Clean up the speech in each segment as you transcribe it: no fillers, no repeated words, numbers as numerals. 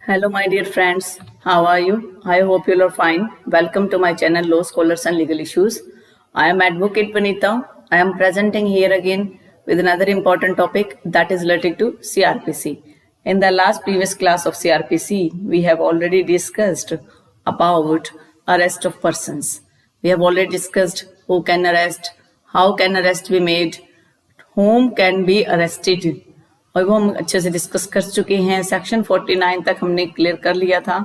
Hello, my dear friends. How are you? I hope you are fine. Welcome to my channel, Law Scholars and Legal Issues. I am Advocate Vanita. I am presenting here again with another important topic that is related to CRPC. In the last previous class of CRPC, we have already discussed about arrest of persons. We have already discussed who can arrest, how can arrest be made, whom can be arrested, और वो हम अच्छे से discuss कर चुके हैं। Section 49 तक हमने क्लियर कर लिया था।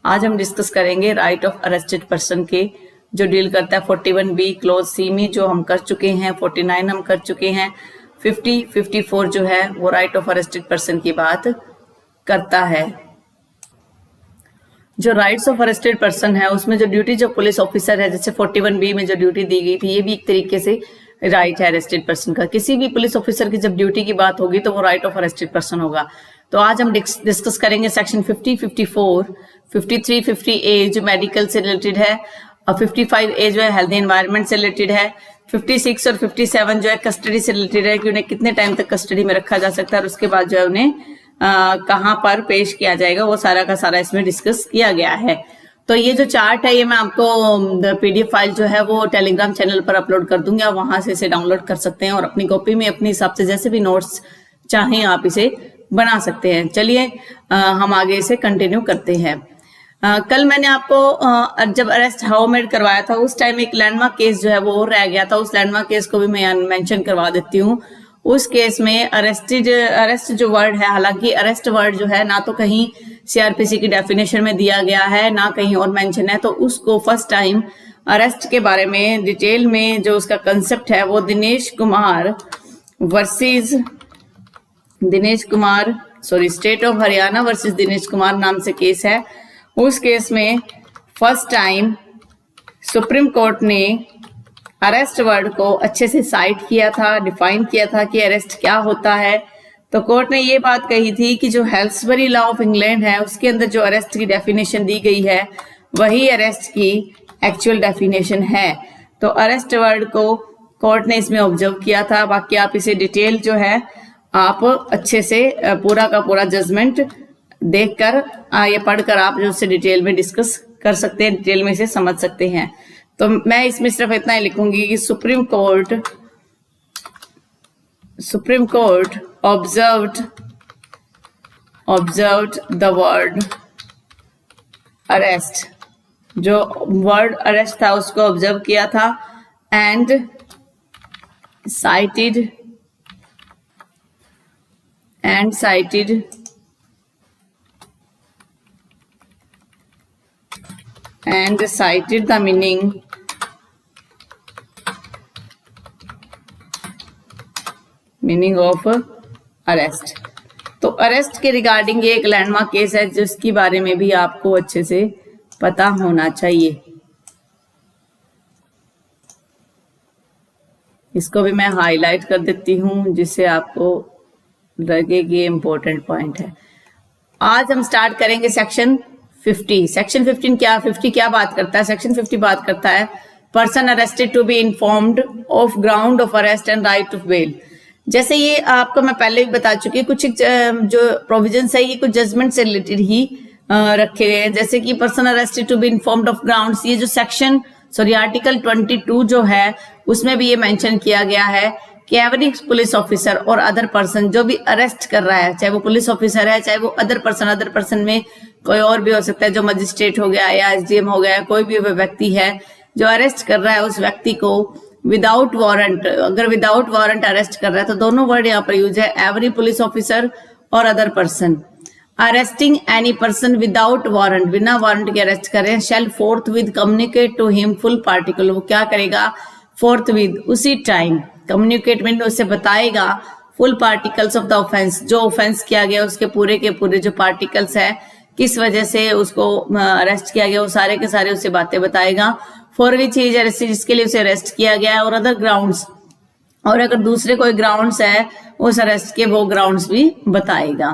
आज हम डिस्कस करेंगे राइट ऑफ अरेस्टेड पर्सन के, जो डील करता है 41B क्लोज सी में, जो हम कर चुके हैं। 49 हम कर चुके हैं। 50, 54 जो है वो राइट ऑफ अरेस्टेड पर्सन की बात करता है। जो राइट्स ऑफ अरेस्टेड पर्सन है उसमें जो ड्यूटी जो पुलिस ऑफिसर है, जैसे 41B में जो ड्यूटी दी गई थी, ये भी एक तरीके से राइट है अरेस्टेड पर्सन का। किसी भी पुलिस ऑफिसर की जब ड्यूटी की बात होगी तो वो राइट ऑफ अरेस्टेड पर्सन होगा। तो आज हम डिस्कस करेंगे सेक्शन 50, 54, 53, 50A जो मेडिकल से रिलेटेड है, और 55A जो है हेल्थ एनवायरनमेंट से रिलेटेड है। 56 और 57 जो है कस्टडी से रिलेटेड है कि उन्हें कितने टाइम तक कस्टडी में रखा जा सकता है, और उसके बाद जो है उन्हें कहाँ पर पेश किया जाएगा, वो सारा का सारा इसमें डिस्कस किया गया है। तो ये जो चार्ट है ये मैं आपको PDF फाइल जो है वो टेलीग्राम चैनल पर अपलोड कर दूंगी, आप वहां से इसे डाउनलोड कर सकते हैं और अपनी कॉपी में अपने हिसाब से जैसे भी नोट्स चाहें आप इसे बना सकते हैं। चलिए हम आगे इसे कंटिन्यू करते हैं। कल मैंने आपको जब अरेस्ट हाउ मेड करवाया था उस टाइम एक लैंडमार्क केस जो है वो रह गया था। उस लैंडमार्क केस को भी मैं मेंशन करवा देती हूँ। उस केस में अरेस्ट जो वर्ड है, हालांकि अरेस्ट वर्ड जो है ना तो कहीं CRPC की डेफिनेशन में दिया गया है ना कहीं और मेंशन है, तो उसको फर्स्ट टाइम अरेस्ट के बारे में डिटेल में जो उसका कंसेप्ट है वो Dinesh Kumar state of Haryana versus Dinesh Kumar नाम से केस है। उस केस में फर्स्ट टाइम सुप्रीम कोर्ट ने अरेस्ट वर्ड को अच्छे से साइट किया था, डिफाइन किया था कि अरेस्ट क्या होता है। तो कोर्ट ने ये बात कही थी कि जो हेल्सबरी लॉ ऑफ इंग्लैंड है उसके अंदर जो अरेस्ट की डेफिनेशन दी गई है वही अरेस्ट की एक्चुअल डेफिनेशन है। तो अरेस्ट वर्ड को कोर्ट ने इसमें ऑब्जर्व किया था। बाकी आप इसे डिटेल जो है आप अच्छे से पूरा का पूरा जजमेंट देखकर या पढ़कर आप जो उससे डिटेल में डिस्कस कर सकते हैं, डिटेल में इसे समझ सकते हैं। तो मैं इसमें सिर्फ इतना ही लिखूंगी कि supreme court observed the word arrest, जो वर्ड अरेस्ट था उसको ऑब्जर्व किया था, and cited the meaning of arrest. तो अरेस्ट के रिगार्डिंग ये एक लैंडमार्क केस है जिसके बारे में भी आपको अच्छे से पता होना चाहिए। इसको भी मैं हाईलाइट कर देती हूं जिससे आपको लगे कि इम्पोर्टेंट पॉइंट है। आज हम स्टार्ट करेंगे सेक्शन 50। सेक्शन 50 क्या बात करता है? सेक्शन 50 बात करता है person arrested to be informed of ground of arrest and right of bail. जैसे ये आपको मैं पहले भी बता चुकी, कुछ जो प्रोविजंस है ये कुछ जजमेंट से रिलेटेड ही रखे गए हैं। जैसे कि person arrested to be informed of grounds, ये जो आर्टिकल 22 जो है उसमें भी ये मेंशन किया गया है कि एवरी पुलिस ऑफिसर और अदर पर्सन जो भी अरेस्ट कर रहा है, चाहे वो पुलिस ऑफिसर है चाहे वो अदर पर्सन में कोई और भी हो सकता है, जो मजिस्ट्रेट हो गया या SDM हो गया, कोई भी व्यक्ति है जो अरेस्ट कर रहा है उस व्यक्ति को विदाउट वारंट, अगर विदाउट वारंट अरेस्ट कर रहा है तो दोनों वर्ड यहाँ पर यूज है, एवरी पुलिस ऑफिसर और other person. Arresting any person without warrant, बिना वारंट के अरेस्ट कर रहे हैं, shall forthwith communicate to him full particular, वो क्या करेगा? फोर्थ विद, उसी टाइम कम्युनिकेट में उसे बताएगा full particles of the offence, जो ऑफेंस किया गया उसके पूरे के पूरे जो पार्टिकल्स है, किस वजह से उसको अरेस्ट किया गया, वो सारे के सारे उसे बातें बताएगा। For which he is arrested, जिसके लिए उसे अरेस्ट किया गया है, और अदर ग्राउंड्स, और अगर दूसरे कोई ग्राउंड्स है उस अरेस्ट के वो ग्राउंड्स भी बताएगा।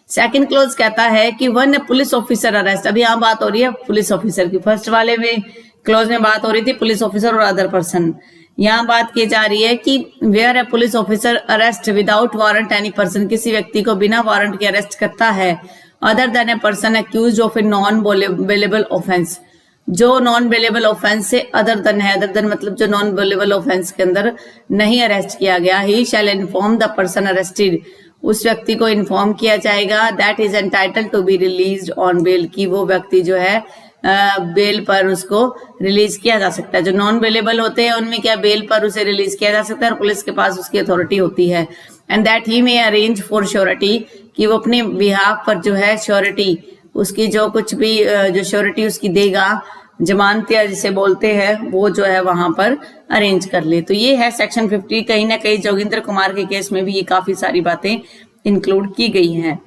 सेकंड क्लोज कहता है कि वन पुलिस ऑफिसर अरेस्ट, अभी यहाँ बात हो रही है पुलिस ऑफिसर की, फर्स्ट वाले में क्लोज में बात हो रही थी पुलिस ऑफिसर और अदर पर्सन, यहाँ बात की जा रही है कि where a police officer arrest without warrant any person, किसी व्यक्ति को बिना वारंट के अरेस्ट करता है, other than a person accuse of a non bailable offence, जो नॉन बेलेबल ऑफेंस से अदर देन है, अदर देन मतलब जो नॉन बेलेबल ऑफेंस के अंदर नहीं अरेस्ट किया गया, he shall inform the person arrested, उस व्यक्ति को इन्फॉर्म किया जाएगा that is entitled to be released on bail, कि वो व्यक्ति जो है बेल पर उसको रिलीज किया जा सकता है। जो नॉन बेलेबल होते हैं उनमें क्या बेल पर उसे रिलीज किया जा सकता है और पुलिस के पास उसकी अथॉरिटी होती है। And that he may arrange for surety, कि वो अपने बिहाफ पर जो है श्योरिटी, उसकी जो कुछ भी जो श्योरिटी उसकी देगा, जमानतिया जिसे बोलते हैं, वो जो है वहां पर अरेंज कर ले। तो ये है सेक्शन 50। कहीं ना कहीं जोगिंदर कुमार के केस में भी ये काफी सारी बातें इंक्लूड की गई हैं।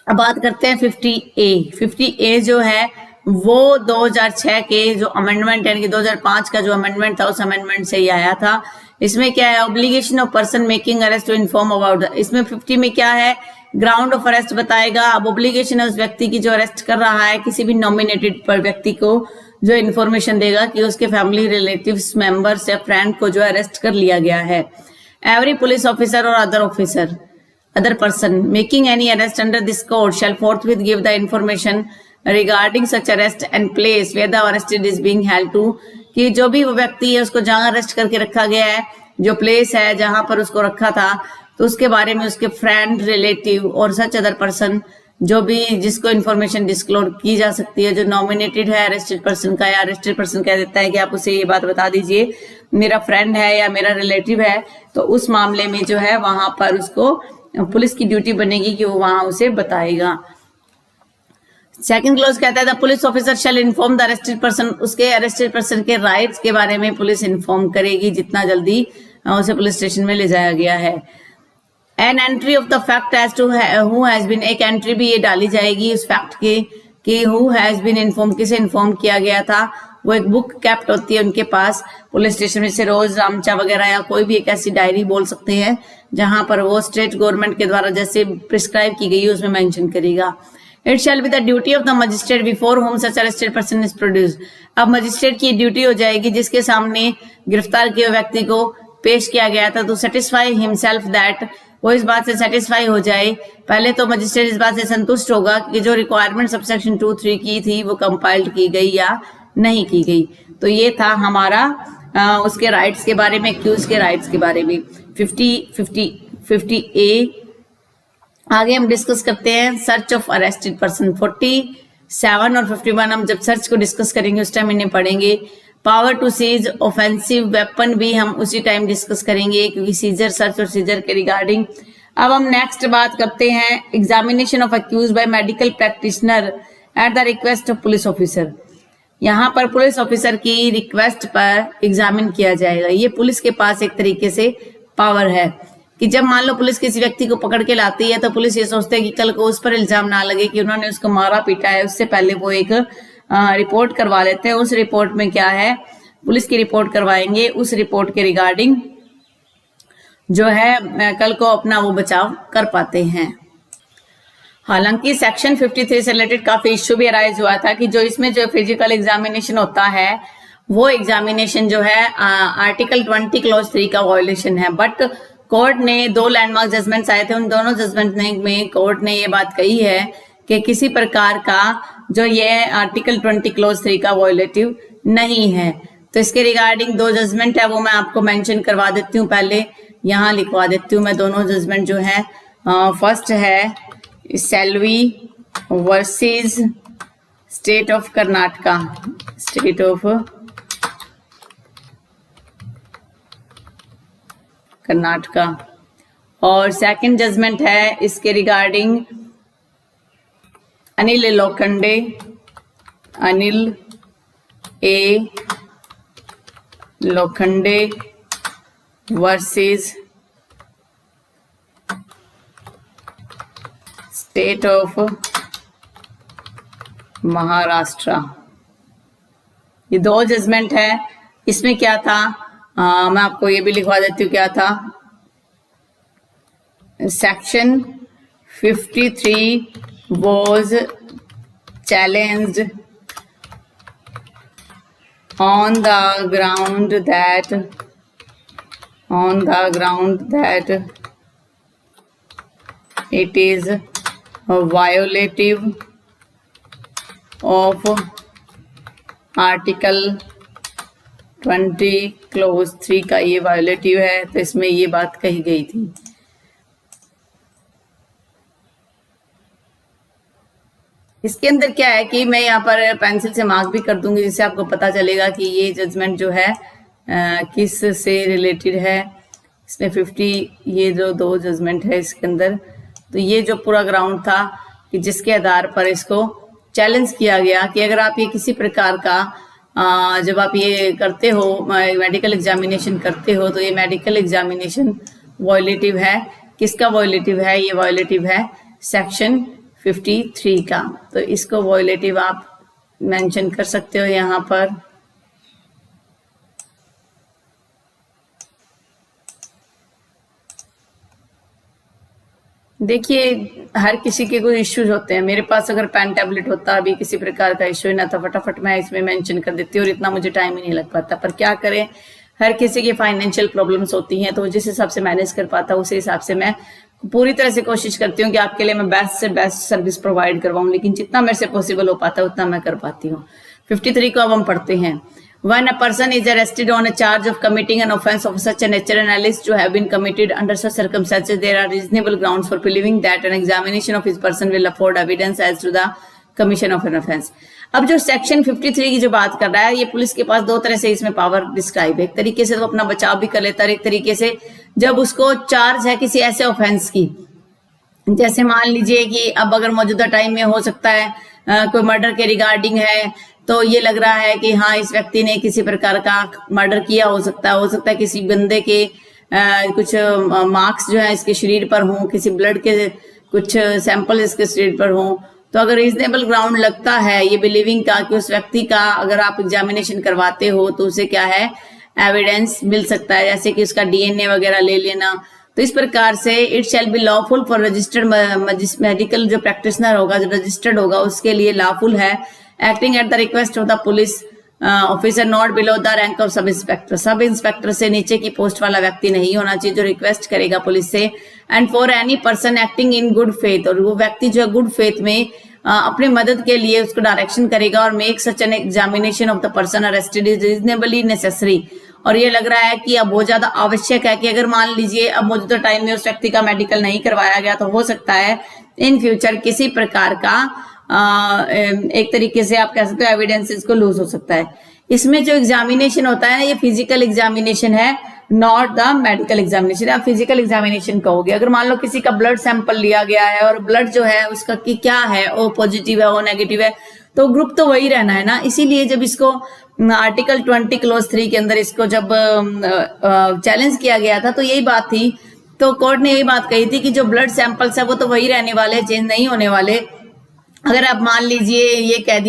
अब बात करते हैं 50A। 50A जो है वो 2006 के जो अमेंडमेंट यानी कि 2005 का जो अमेंडमेंट था उस अमेंडमेंट से ही आया था। इसमें क्या है, obligation of person making arrest to inform about, इसमें 50 में क्या है, ग्राउंड ऑफ अरेस्ट बताएगा। अब ऑब्लिगेशन है उस व्यक्ति की जो अरेस्ट कर रहा है किसी भी नॉमिनेटेड पर व्यक्ति को, जो इन्फॉर्मेशन देगा कि उसके फैमिली रिलेटिव्स मेंबर्स या फ्रेंड को जो अरेस्ट कर लिया गया है। एवरी पुलिस ऑफिसर और other person making any arrest under this code shall forthwith give the information regarding such arrest and place where the arrested is being held to, कि जो भी वो व्यक्ति है उसको जहां अरेस्ट करके रखा गया है, जो प्लेस है जहां पर उसको रखा था, तो उसके बारे में उसके फ्रेंड, रिलेटिव और सच अदर पर्सन, जो भी जिसको इन्फॉर्मेशन डिस्क्लोज की जा सकती है, जो नॉमिनेटेड है अरेस्टेड पर्सन का, या अरेस्टेड पर्सन कह देता है कि आप उसे ये बात बता दीजिए मेरा फ्रेंड है या मेरा रिलेटिव है, तो उस मामले में जो है वहां पर उसको पुलिस की ड्यूटी बनेगी कि वो वहां उसे बताएगा। सेकंड क्लॉज कहता है the police officer shell inform the arrested person, उसके अरेस्टेड पर्सन के राइट्स के बारे में पुलिस इन्फॉर्म करेगी जितना जल्दी उसे पुलिस स्टेशन में ले जाया गया है। An entry of the fact as to who has been, एक एंट्री भी ये डाली जाएगी उस फैक्ट की कि हु हैज बीन इन्फॉर्म, किसे इन्फॉर्म किया गया था। वो एक बुक कैप्ट होती है उनके पास पुलिस स्टेशन में, से रोज रामचा वगैरह या कोई भी एक ऐसी डायरी बोल सकते हैं जहां पर वो स्टेट गवर्नमेंट के द्वारा जैसे प्रिस्क्राइब की गई है उसमें मेंशन करेगा। It shall be the duty of the magistrate before home such arrested person is produce, अब मजिस्ट्रेट की ड्यूटी हो जाएगी जिसके सामने गिरफ्तार किए व्यक्ति को पेश किया गया था, तो सेटिस्फाई हिमसेल्फ दैट, वो इस बात से सेटिस्फाई हो जाए, पहले तो मजिस्ट्रेट इस बात से संतुष्ट होगा कि जो रिक्वायरमेंट सबसेक्शन 2-3 की थी वो कंपाइल्ड की गई या नहीं की गई। तो ये था हमारा उसके राइट्स के बारे में, एक्यूज के राइट्स के बारे में 50A। आगे हम डिस्कस करते हैं सर्च ऑफ अरेस्टेड पर्सन। 47 और 51 हम जब सर्च को डिस्कस करेंगे उस टाइम इन्हें पढ़ेंगे। Power to seize offensive weapon भी हम उसी टाइम डिस्कस करेंगे क्योंकि सीजर, सर्च और सीजर के रिगार्डिंग। अब हम नेक्स्ट बात करते हैं examination of accused by medical practitioner at the request of police officer. यहाँ पर पुलिस ऑफिसर की रिक्वेस्ट पर एग्जामिन किया जाएगा। ये पुलिस के पास एक तरीके से पावर है कि जब मान लो पुलिस किसी व्यक्ति को पकड़ के लाती है तो पुलिस ये सोचते है कि कल को उस पर इल्जाम ना लगे कि उन्होंने उसको मारा पीटा है, उससे पहले वो एक रिपोर्ट करवा लेते हैं। उस रिपोर्ट में क्या है, पुलिस की रिपोर्ट करवाएंगे, उस रिपोर्ट के रिगार्डिंग जो है कल को अपना वो बचाव कर पाते हैं। हालांकि सेक्शन 53 से रिलेटेड काफी इश्यू भी अराइज हुआ था कि जो इसमें जो फिजिकल एग्जामिनेशन होता है वो एग्जामिनेशन जो है आर्टिकल 20 क्लॉज 3 का वायोलेशन है। बट कोर्ट ने 2 लैंडमार्क जजमेंट्स आए थे, उन दोनों जजमेंट में कोर्ट ने ये बात कही है कि किसी प्रकार का जो ये आर्टिकल 20 क्लॉज 3 का वायोलेटिव नहीं है। तो इसके रिगार्डिंग 2 जजमेंट है वो मैं आपको मेंशन करवा देती हूँ, पहले यहाँ लिखवा देती हूँ मैं दोनों जजमेंट जो है। फर्स्ट है Selvi versus state of Karnataka, state of Karnataka, और सेकंड जजमेंट है इसके regarding Anil Lokhande, Anil A Lokhande versus state of Maharashtra. ये 2 जजमेंट है। इसमें क्या था, मैं आपको ये भी लिखवा देती हूँ क्या था। Section 53 was challenged on the ground that it is violative of article 20 clause 3 का ये वायोलेटिव है, तो इसमें ये बात कही गई थी। इसके अंदर क्या है कि मैं यहाँ पर पेंसिल से मार्क भी कर दूंगी, जिससे आपको पता चलेगा कि ये जजमेंट जो है किस से रिलेटेड है। इसमें 50 ये जो 2 जजमेंट है इसके अंदर, तो ये जो पूरा ग्राउंड था कि जिसके आधार पर इसको चैलेंज किया गया कि अगर आप ये किसी प्रकार का जब आप ये करते हो, मेडिकल एग्जामिनेशन करते हो, तो ये मेडिकल एग्जामिनेशन वॉयलेटिव है। किसका वॉयलेटिव है? ये वॉयलेटिव है सेक्शन 53 का। तो इसको वॉयलेटिव आप मेंशन कर सकते हो यहाँ पर। देखिए हर किसी के कोई इश्यूज होते हैं। मेरे पास अगर पेन टैबलेट होता, अभी किसी प्रकार का इश्यू ना था, फटाफट मैं इसमें मेंशन कर देती और इतना मुझे टाइम ही नहीं लग पाता। पर क्या करें, हर किसी की फाइनेंशियल प्रॉब्लम्स होती हैं, तो जिस हिसाब से मैनेज कर पाता उसी हिसाब से मैं पूरी तरह से कोशिश करती हूँ कि आपके लिए मैं बेस्ट से बेस्ट सर्विस प्रोवाइड करवाऊँ, लेकिन जितना मेरे से पॉसिबल हो पाता है उतना मैं कर पाती हूँ। 53 को अब हम पढ़ते हैं। When a person is arrested on a charge of committing an offence of such a nature and alleged to have been committed under such circumstances, there are reasonable grounds for believing that an examination of his person will afford evidence as to the commission of an offence. अब जो section 53 की जो बात कर रहा है, ये police के पास 2 तरह से इसमें पावर डिस्क्राइब है। एक तरीके से वो अपना बचाव भी कर लेता है, एक तरीके से जब उसको चार्ज है किसी ऐसे ऑफेंस की, जैसे मान लीजिए कि अब अगर मौजूदा टाइम में हो सकता है कोई मर्डर के रिगार्डिंग है, तो ये लग रहा है कि हाँ इस व्यक्ति ने किसी प्रकार का मर्डर किया, हो सकता है किसी बंदे के कुछ मार्क्स जो है इसके शरीर पर हों, किसी ब्लड के कुछ सैंपल इसके शरीर पर हों, तो अगर रीजनेबल ग्राउंड लगता है ये बिलीविंग का कि उस व्यक्ति का अगर आप एग्जामिनेशन करवाते हो तो उसे क्या है एविडेंस मिल सकता है, जैसे कि उसका डीएनए वगैरह ले लेना। तो इस प्रकार से it shall be lawful for registered medical जो प्रैक्टिशनर होगा, जो रजिस्टर्ड होगा, उसके लिए लॉफुल है acting at the request of the police officer not below the rank of sub inspector. Sub inspector से नीचे की पोस्ट वाला व्यक्ति नहीं होना चाहिए जो रिक्वेस्ट करेगा पुलिस से। And for any person acting in good faith, और वो व्यक्ति जो है गुड फेथ में अपनी मदद के लिए उसको डायरेक्शन करेगा और make such an examination of the person arrested is reasonably necessary. और ये लग रहा है कि अब बहुत ज्यादा आवश्यक है कि अगर मान लीजिए अब मौजूदा टाइम में उस व्यक्ति का मेडिकल नहीं करवाया गया, तो हो सकता है इन फ्यूचर किसी प्रकार का एक तरीके से आप कह सकते हो एविडेंसेस को लूज हो सकता है। इसमें जो एग्जामिनेशन होता है ये फिजिकल एग्जामिनेशन है, नॉट द मेडिकल एग्जामिनेशन। आप फिजिकल एग्जामिनेशन कहोगे, अगर मान लो किसी का ब्लड सैंपल लिया गया है और ब्लड जो है उसका कि क्या है, ओ पॉजिटिव है, ओ नेगेटिव है, तो ग्रुप तो वही रहना है ना। इसीलिए जब इसको आर्टिकल 20 क्लोज 3 के अंदर इसको जब चैलेंज किया गया था तो यही बात थी। तो कोर्ट ने यही बात कही थी कि जो ब्लड सैंपल्स है वो तो वही रहने वाले, चेंज नहीं होने वाले। अगर आप मान लीजिए ये कह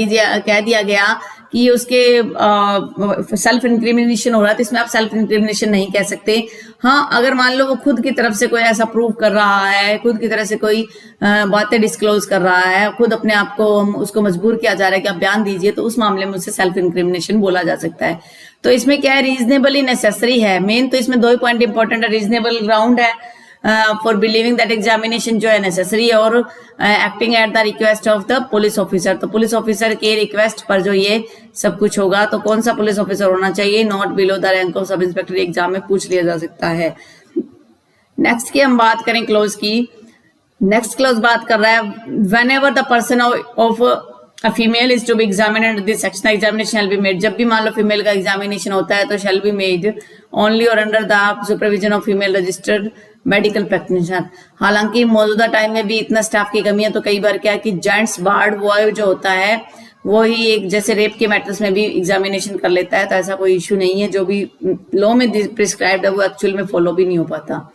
दिया गया कि उसके सेल्फ इंक्रिमिनेशन हो रहा है, तो इसमें आप सेल्फ इंक्रिमिनेशन नहीं कह सकते। हाँ, अगर मान लो वो खुद की तरफ से कोई ऐसा प्रूव कर रहा है, खुद की तरफ से कोई बातें डिस्क्लोज कर रहा है, खुद अपने आप को उसको मजबूर किया जा रहा है कि आप बयान दीजिए, तो उस मामले में उसे सेल्फ इंक्रिमिनेशन बोला जा सकता है। तो इसमें क्या है, रीजनेबली नेसेसरी है मेन। तो इसमें 2 पॉइंट इंपॉर्टेंट है, रीजनेबल ग्राउंड है फॉर बिलीविंग दैट एग्जामिनेशन जो है नेसेसरी है, और acting at the request of the police officer. तो पुलिस ऑफिसर के रिक्वेस्ट पर जो ये सब कुछ होगा, तो कौन सा पुलिस ऑफिसर होना चाहिए, not below the rank of sub inspector, exam में पूछ लिया जा सकता है। नेक्स्ट की हम बात करें क्लोज की। नेक्स्ट क्लोज बात कर रहा है whenever the person of a female is to be examined under this section examination shall be made. जब भी मान लो फीमेल का एग्जामिनेशन होता है तो शैल बी मेड ओनली और under the supervision of female registered medical practitioner. हालांकि मौजूदा टाइम में भी इतना स्टाफ की कमी है, तो कई बार क्या है कि जेंट्स बार्ड बॉय जो होता है वो ही एक जैसे रेप के मैटर्स में भी एग्जामिनेशन कर लेता है, तो ऐसा कोई इशू नहीं है। जो भी लॉ में प्रिस्क्राइब्ड है वो एक्चुअल में फॉलो भी नहीं हो पाता।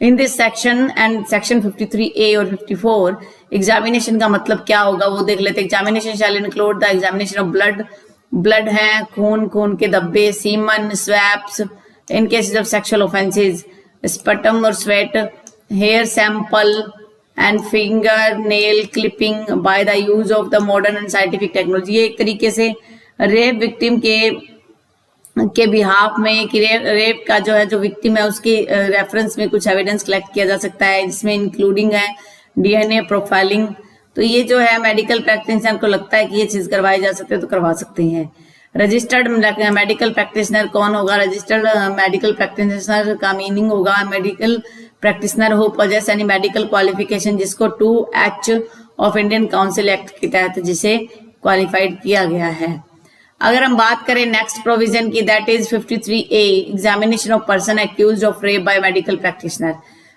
In this section and section 53A और 54 एग्जामिनेशन का मतलब क्या होगा वो देख लेते हैं। Examination shall include the examination of blood है, खून के धब्बे, semen, swabs in cases of sexual offences, sputum और sweat, hair sample and finger nail clipping by the use of the modern and scientific technology. ये एक तरीके से rape victim के बिहाफ में कि रेप का जो है जो विक्टिम है उसके रेफरेंस में कुछ एविडेंस कलेक्ट किया जा सकता है, जिसमें इंक्लूडिंग है डीएनए प्रोफाइलिंग। तो ये जो है मेडिकल प्रैक्टिशनर को लगता है कि ये चीज करवाई जा सकती है तो करवा सकते हैं। रजिस्टर्ड मेडिकल प्रैक्टिशनर कौन होगा? रजिस्टर्ड मेडिकल प्रैक्टिशनर का मीनिंग होगा medical practitioner who possess any medical qualification, जिसको 2H of Indian council act के तहत जिसे क्वालिफाइड किया गया है। अगर हम बात करें नेक्स्ट प्रोविजन की, that is 53A, examination of person accused of rape by medical practitioner.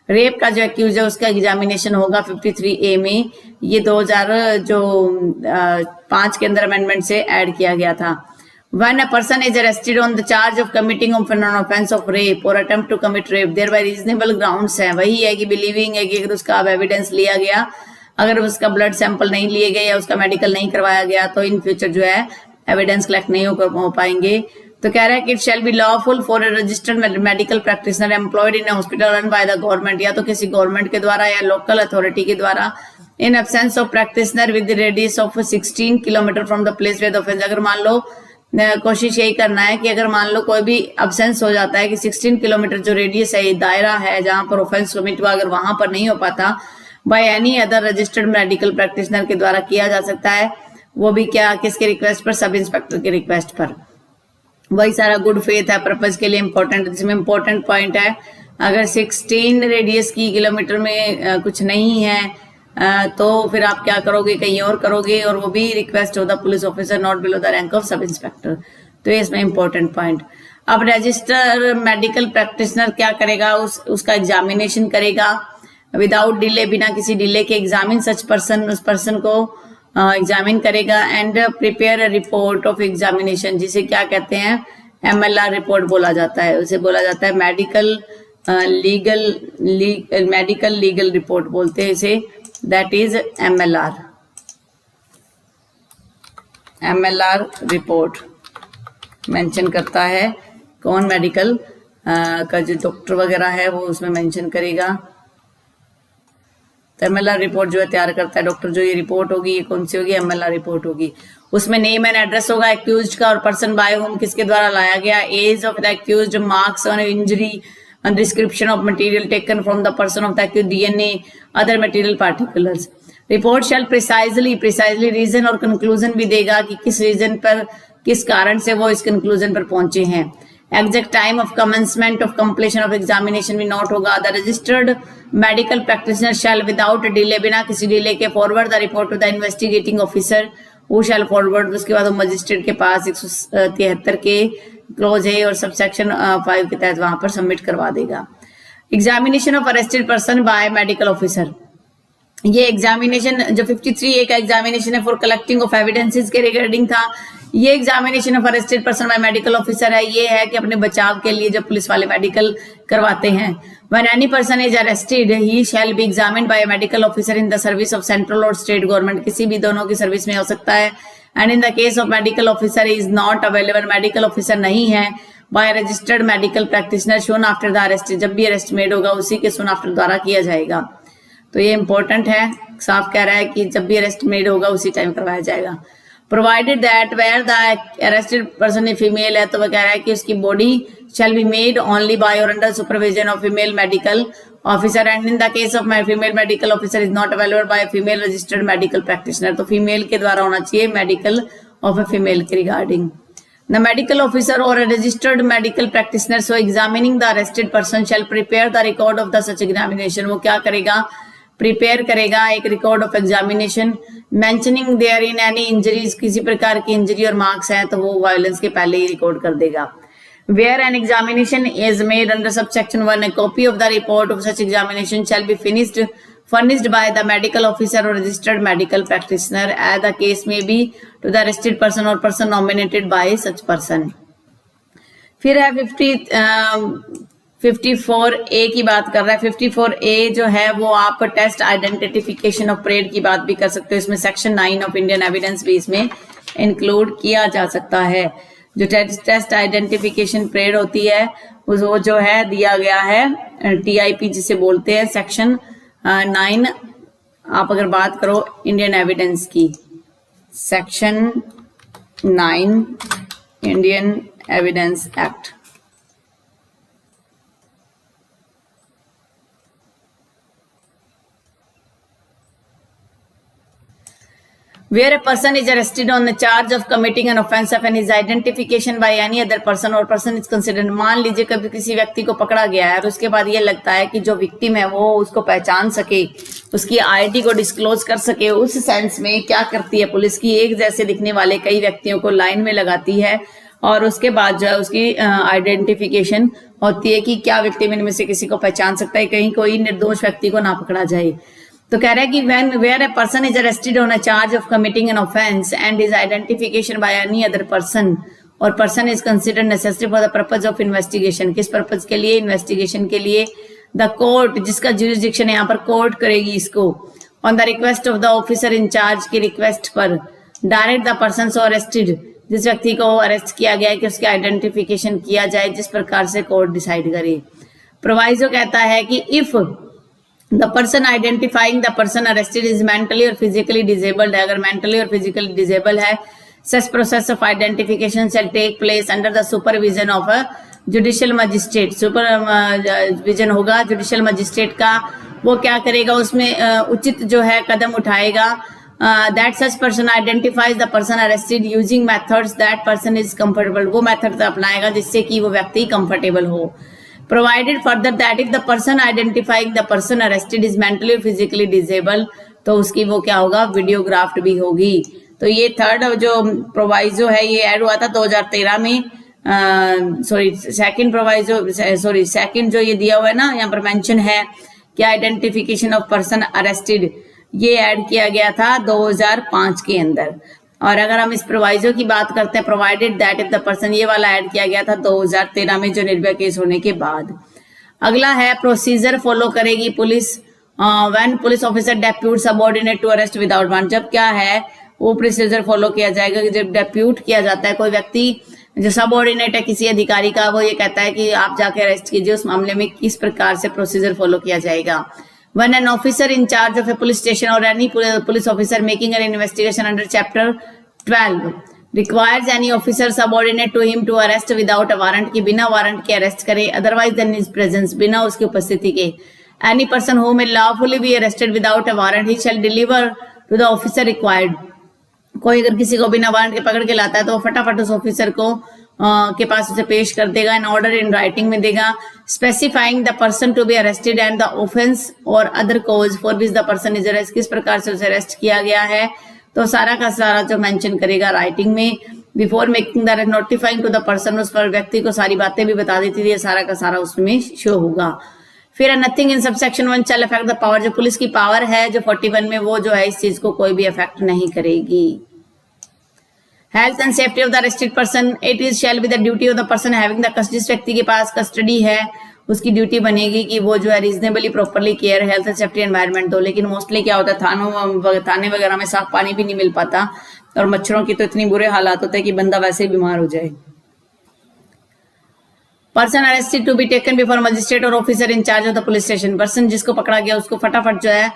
Rape का जो एक्यूज है उसका एग्जामिनेशन होगा 53A में। ये 2005 के अंदर अमेंडमेंट से ऐड किया गया था। When a person is arrested on the charge of committing an offense of rape or attempt to commit rape, thereby reasonable grounds है, वही है कि बिलीविंग है कि अगर उसका अब एविडेंस लिया गया, अगर उसका ब्लड सैंपल नहीं लिए गए या उसका मेडिकल नहीं करवाया गया तो इन फ्यूचर जो है एविडेंस कलेक्ट नहीं हो पाएंगे। तो कह रहा है कि it shall be lawful for a registered medical practitioner employed in hospital run by the government, या तो किसी गवर्नमेंट के द्वारा या लोकल अथॉरिटी के द्वारा, in absence of practitioner with radius of 16 kilometre from the place where the offence. अगर मान लो कोशिश यही करना है कि अगर मान लो कोई भी अब्सेंस हो जाता है कि 16 किलोमीटर जो रेडियस है, दायरा है जहां पर ऑफेंस कमिट हुआ, अगर वहां पर नहीं हो पाता by any other registered medical practitioner के द्वारा किया जा सकता है, वो भी क्या, किसके रिक्वेस्ट पर? सब इंस्पेक्टर के रिक्वेस्ट पर। वही सारा गुड फेथ है पर्पज के लिए इम्पोर्टेंट, जिसमें इम्पोर्टेंट पॉइंट है अगर 16 रेडियस की किलोमीटर में कुछ नहीं है तो फिर आप क्या करोगे, कहीं और करोगे, और वो भी रिक्वेस्ट होता police officer not below the rank of sub inspector. तो ये इसमें इंपॉर्टेंट पॉइंट। अब रजिस्टर मेडिकल प्रैक्टिशनर क्या करेगा? उसका एग्जामिनेशन करेगा विदाउट डिले, बिना किसी डिले के एग्जामिन सच पर्सन, उस पर्सन को एग्जामिन करेगा and prepare a report of examination, जिसे क्या कहते हैं? MLR रिपोर्ट बोला जाता है। उसे बोला जाता है मेडिकल लीगल रिपोर्ट बोलते हैं इसे, that is MLR report mention करता है। कौन? मेडिकल का जो डॉक्टर वगैरह है वो उसमें मेंशन करेगा। तो MLR रिपोर्ट जो है तैयार करता है डॉक्टर। जो ये रिपोर्ट होगी ये कौन सी होगी? MLR रिपोर्ट होगी। उसमें नेम एंड एड्रेस होगा एक्यूज्ड का और पर्सन बाय होम किसके द्वारा लाया गया, age of the accused, marks on injury, description of material taken from the person of the accused, DNA, other material particulars. Report shall precisely reason और conclusion भी देगा कि किस रीजन पर, किस कारण से वो इस कंक्लूजन पर पहुंचे हैं। Exact time of commencement of completion of examination भी नोट होगा। The registered medical practitioner shall without delay, बिना किसी डिले के, forward the report to the investigating officer, वो शैल फॉरवर्ड, उसके बाद वो मजिस्ट्रेट के पास 173 के क्लोज है और सबसेक्शन 5 के तहत वहां पर सबमिट करवा देगा। Examination of arrested person by medical officer, ये एग्जामिनेशन जो 53A का एग्जामिनेशन है फॉर कलेक्टिंग ऑफ एविडेंसेस के रिगार्डिंग था, ये examination of arrested person by medical officer है। ये है कि अपने बचाव के लिए जब पुलिस वाले मेडिकल करवाते हैं। When any person is arrested he shall be examined by medical officer in the service of central और स्टेट गवर्नमेंट, किसी भी दोनों की सर्विस में हो सकता है। And in the case of medical officer is not available, medical officer नहीं है, by registered medical practitioner soon after the arrest, जब भी अरेस्ट मेड होगा उसी के शून आफ्टर द्वारा किया जाएगा। तो ये इंपॉर्टेंट है, साफ कह रहा है कि जब भी अरेस्ट मेड होगा उसी टाइम करवाया जाएगा। Provided that where the arrested person female है, तो वह कह रहा है कि उसकी body shall be made only by और under supervision of female medical officer, and in the case of female medical officer is not available by female registered medical practitioner, तो फीमेल के द्वारा होना चाहिए मेडिकल ऑफ ए फीमेल के regarding. The medical officer or a registered medical practitioner so examining the arrested person shall prepare the record of the such examination, वो क्या करेगा? Prepare करेगा एक record of examination, mentioning therein any injuries, किसी प्रकार की injury और marks हैं तो वो वायलेंस के पहले ही रिकॉर्ड कर देगा। Where an examination is made under subsection 1, a copy of the report of such examination shall be furnished by the medical officer or registered medical practitioner as the case may be to the arrested person or person nominated by such person। फिर है 54A की बात कर रहा है। 54A जो है वो आप टेस्ट आइडेंटिफिकेशन ऑफ परेड की बात भी कर सकते हो, इसमें सेक्शन 9 ऑफ इंडियन एविडेंस भी इसमें इंक्लूड किया जा सकता है। जो टेस्ट आइडेंटिफिकेशन परेड होती है वो जो है दिया गया है TIP जिसे बोलते हैं, सेक्शन 9। आप अगर बात करो इंडियन एविडेंस की, section 9 Indian evidence act, where a person is arrested on the charge of committing an offense of and is identification by any other person or person is considered। मान लीजिए कभी किसी व्यक्ति को पकड़ा गया है और उसके बाद ये लगता है कि जो विक्टिम है वो उसको पहचान सके, उसकी आईडी को डिस्क्लोज कर सके, उस सेंस में क्या करती है पुलिस की, एक जैसे दिखने वाले कई व्यक्तियों को लाइन में लगाती है और उसके बाद जो है उसकी आइडेंटिफिकेशन होती है कि क्या विक्टिम इनमें से किसी को पहचान सकता है, कहीं कोई निर्दोष व्यक्ति को ना पकड़ा जाए। तो कह रहा है कि when where a person is arrested on a charge of committing an offense and is identification by any other person or person is considered necessary for the purpose of investigation। किस पर्पज के लिए? Investigation के लिए। The court, जिसका jurisdiction है यहाँ पर court करेगी इसको, on the request of the officer in charge की रिक्वेस्ट पर, direct the person so arrested, जिस व्यक्ति को अरेस्ट किया गया है कि उसकी आइडेंटिफिकेशन किया जाए जिस प्रकार से कोर्ट डिसाइड करे। प्रोवाइजो कहता है कि if the person identifying the person arrested is mentally और फिजिकली डिजेबल्ड है, अगर मेंटली और फिजिकली डिजेबल है, such process of identification shall take place under the supervision of a judicial magistrate. Supervision होगा जुडिशियल मजिस्ट्रेट का, वो क्या करेगा उसमें उचित जो है कदम उठाएगा। That such person identifies the person arrested using methods that person is comfortable, वो मेथड अपनाएगा जिससे कि वो व्यक्ति कंफर्टेबल हो। Provided further that if the person identifying the person arrested is mentally or physically disabled, तो उसकी वो क्या होगा, वीडियोग्राफ्ट भी होगी। तो ये थर्ड जो प्रोवाइजो है ये ऐड हुआ था 2013 में, सेकंड जो ये दिया हुआ है ना यहाँ पर मेंशन है कि आइडेंटिफिकेशन ऑफ पर्सन अरेस्टेड, ये ऐड किया गया था 2005 के अंदर। और अगर हम इस प्रोवाइजो की बात करते हैं, provided that if the person, ये वाला ऐड किया गया था 2013 में जो निर्भया केस होने के बाद। अगला है प्रोसीजर फॉलो करेगी police when police officer depute subordinate to arrest without warrant. जब क्या है वो प्रोसीजर फॉलो किया जाएगा कि जब डेप्यूट किया जाता है कोई व्यक्ति जो सबऑर्डिनेट है किसी अधिकारी का, वो ये कहता है कि आप जाके अरेस्ट कीजिए, उस मामले में किस प्रकार से प्रोसीजर फॉलो किया जाएगा। When an officer in charge of a police station or any police officer making an investigation under chapter 12 requires any officer subordinate to him to arrest without a warrant, कि बिना warrant के arrest करे, otherwise than his presence, बिना उसकी उपस्थिति के, any person who may lawfully be arrested without a warrant he shall deliver to the officer required। कोई अगर किसी को बिना वारंट के पकड़ के लाता है तो फटाफट उस ऑफिसर को के पास उसे पेश कर देगा, इन ऑर्डर इन राइटिंग में देगा, specifying the person to be arrested and the offence और other cause for which the person is arrest, किस प्रकार से उसे अरेस्ट किया गया है, तो सारा का सारा जो मेंशन करेगा राइटिंग में। Before making the notifying to the person, उस पर व्यक्ति को सारी बातें भी बता देती थी, सारा का सारा उसमें शो होगा। फिर nothing in subsection 1 shall affect the power, जो पुलिस की पावर है जो 41 में, वो जो है इस चीज को कोई भी अफेक्ट नहीं करेगी। Health and safety of the arrested person, it is shall be the duty of the person having the custody, जिस व्यक्ति के पास कस्टडी है उसकी ड्यूटी बनेगी कि वो जो है reasonably properly care health and safety environment दो। लेकिन मोस्टली क्या होता है थाने वगैरह में साफ पानी भी नहीं मिल पाता और मच्छरों की तो इतनी बुरे हालात होते हैं कि बंदा वैसे ही बीमार हो जाए। Person arrested to be taken before magistrate और officer in charge of the police station, person जिसको पकड़ा गया उसको फटाफट जो है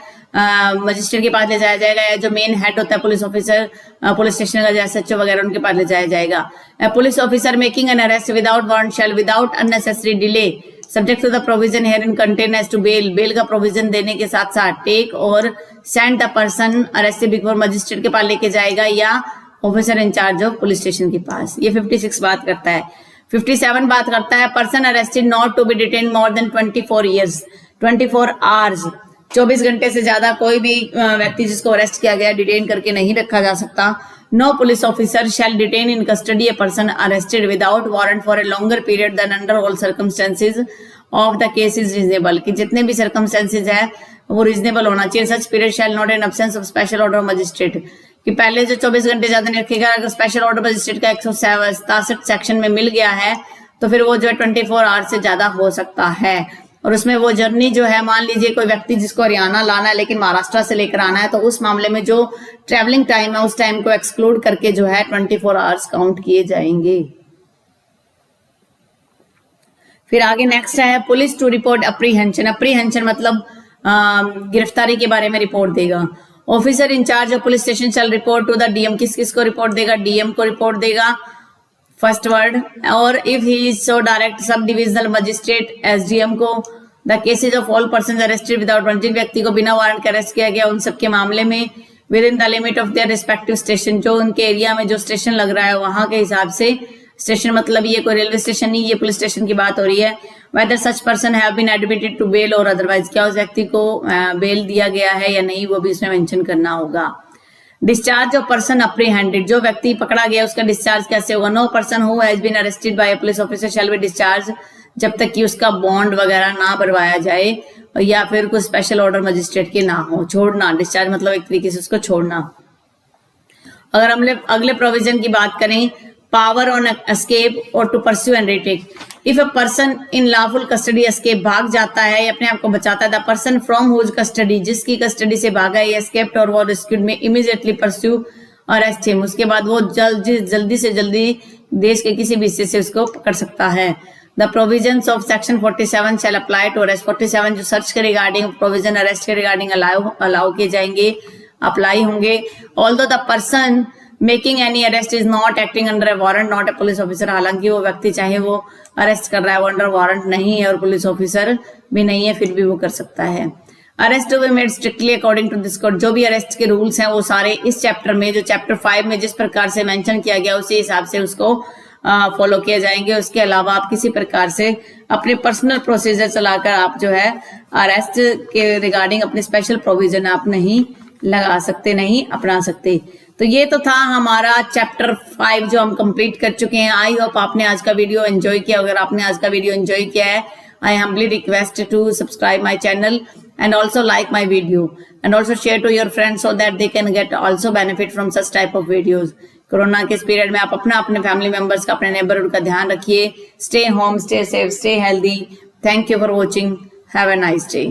मजिस्ट्रेट के पास ले जाया जाएगा, या जो मेन हेड होता है पुलिस ऑफिसर पुलिस स्टेशन का जैसे एसएचओ वगैरह उनके पास ले जाया जाएगा। Police officer making an arrest without warrant shall without unnecessary delay subject to the provision herein contain as to bail, bail का प्रोविजन देने के साथ साथ टेक और send the person arrested before magistrate के पास लेके जाएगा या officer in charge of police station के पास। ये 56 बात करता है। 57 बात करता है person arrested not to be detain more than 24 hours, 24 घंटे से ज्यादा कोई भी व्यक्ति जिसको अरेस्ट किया गया डिटेन करके नहीं रखा जा सकता। No police officer shall detain in custody a person arrested without warrant for a longer period than under all circumstances of the case is reasonable, कि जितने भी सर्कमस्टेंसेज है वो रीजनेबल होना चाहिए। Such period shall not in absence of special order magistrate, कि पहले जो 24 घंटे ज्यादा नहीं रखेगा, अगर स्पेशल ऑर्डर मजिस्ट्रेट का 167 सेक्शन में मिल गया है तो फिर वो जो है 24 आवर्स से ज्यादा हो सकता है। और उसमें वो जर्नी जो है, मान लीजिए कोई व्यक्ति जिसको हरियाणा लाना है लेकिन महाराष्ट्र से लेकर आना है, तो उस मामले में जो ट्रेवलिंग टाइम है उस टाइम को एक्सक्लूड करके जो है 24 आवर्स काउंट किए जाएंगे। फिर आगे नेक्स्ट है police to report apprehension. Apprehension मतलब गिरफ्तारी के बारे में रिपोर्ट देगा। Officer in charge of police station shall report to the DM, किस किस को रिपोर्ट देगा, डीएम को रिपोर्ट देगा फर्स्ट वर्ड, और if he is so direct sub divisional magistrate SDM को the cases of all person arrested without warrant, जिन व्यक्ति को बिना वारंट के अरेस्ट किया गया उन सबके मामले में with in the limit of their respective station, जो उनके एरिया में जो स्टेशन लग रहा है वहां के हिसाब से, स्टेशन मतलब ये कोई रेलवे स्टेशन नहीं, ये पुलिस स्टेशन की बात हो रही है। Whether such person have been admitted to bail और अदरवाइज, क्या उस व्यक्ति को बेल दिया गया है या नहीं, वो भी इसमें मेंशन करना होगा। डिस्चार्ज ऑफ पर्सन अप्रीहेंडेड, जो व्यक्ति पकड़ा गया उसका डिस्चार्ज कैसे होगा। No person who has been arrested by a police officer shall be discharge, जब तक कि उसका बॉन्ड वगैरह ना भरवाया जाए या फिर कोई स्पेशल ऑर्डर मजिस्ट्रेट के ना हो। छोड़ना, डिस्चार्ज मतलब एक तरीके से उसको छोड़ना। अगर हम अगले प्रोविजन की बात करें, पावर ऑन एस्केप और to pursue and retake, if a person in lawful custody escape, भाग जाता है या अपने आप को बचाता है, the person from whose custody, जिसकी कस्टडी से भागा है, एस्केप्ड और वो रेस्क्यूड, में इमीडिएटली परस्यू अरेस्ट हिम, उसके बाद वो जल्दी से जल्दी देश के किसी भी हिस्से से उसको पकड़ सकता है। The provisions of section 47 shall apply to arrest, 47 जो सर्च के रिगार्डिंग प्रोविजन अरेस्ट के रिगार्डिंग अलाउ किए जाएंगे, अप्लाई होंगे। Although the person making any arrest is not acting under a warrant not a police officer, हालांकि वो व्यक्ति चाहे वो अरेस्ट कर रहा है वो अंडर वारंट नहीं है और पुलिस ऑफिसर भी नहीं है, फिर भी वो कर सकता है। Arrest to be made strictly according to this code, जो भी अरेस्ट के रूल्स हैं वो सारे इस चैप्टर में, जो चैप्टर 5 में जिस प्रकार से मेंशन किया गया उसी हिसाब से उसको फॉलो किए जाएंगे। उसके अलावा आप किसी प्रकार से अपने पर्सनल प्रोसीजर चलाकर आप जो है अरेस्ट के रिगार्डिंग अपने स्पेशल प्रोविजन आप नहीं लगा सकते, नहीं अपना सकते। तो ये तो था हमारा चैप्टर 5 जो हम कंप्लीट कर चुके हैं। आई होप आपने आज का वीडियो एंजॉय किया। अगर आपने आज का वीडियो एंजॉय किया है, I humbly request to subscribe my channel and also like my video and also share to your friends so that they can get also benefit from such type of videos। Corona के इस period में आप अपने family members का, अपने neighbourhood का ध्यान रखिए। Stay home, stay safe, stay healthy. Thank you for watching. Have a nice day.